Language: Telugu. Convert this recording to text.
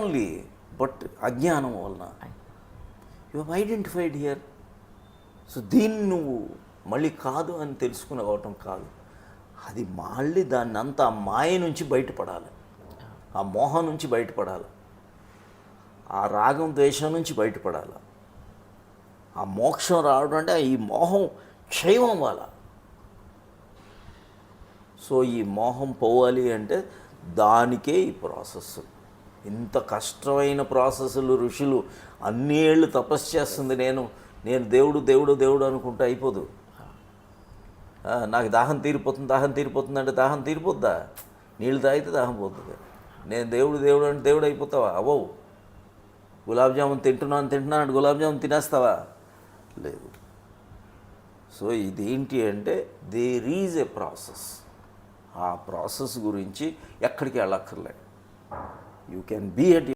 ఓన్లీ, బట్ అజ్ఞానం వలన you have identified here. So దీన్ని నువ్వు మళ్ళీ కాదు అని తెలుసుకునవటం కాదు, అది మళ్ళీ దాన్ని అంతా ఆ మాయ నుంచి బయటపడాలి, ఆ మోహం నుంచి బయటపడాలి, ఆ రాగం ద్వేషం నుంచి బయటపడాలి. ఆ మోక్షం రావడం అంటే ఈ మోహం క్షయం అవ్వాలి. సో ఈ మోహం పోవాలి అంటే దానికే ఈ ప్రాసెస్. ఇంత కష్టమైన ప్రాసెస్లు ఋషులు అన్ని ఏళ్ళు తపస్సు చేస్తుంది. నేను దేవుడు దేవుడు దేవుడు అనుకుంటే అయిపోదు. నాకు దాహం తీరిపోతుంది అంటే దాహం తీరిపోద్దా? నీళ్ళు తాగితే దాహం పోతుంది. నేను దేవుడు దేవుడు అంటే దేవుడు అయిపోతావా? అవ్వవు. గులాబ్ జామున్ తింటున్నాను అంటే గులాబ్ జామున్ తినేస్తావా? లేదు. సో ఇదేంటి అంటే దేర్ ఈజ్ ఏ ప్రాసెస్. ఆ ప్రాసెస్ గురించి ఎక్కడికి వెళ్ళక్కర్లేదు. You can be at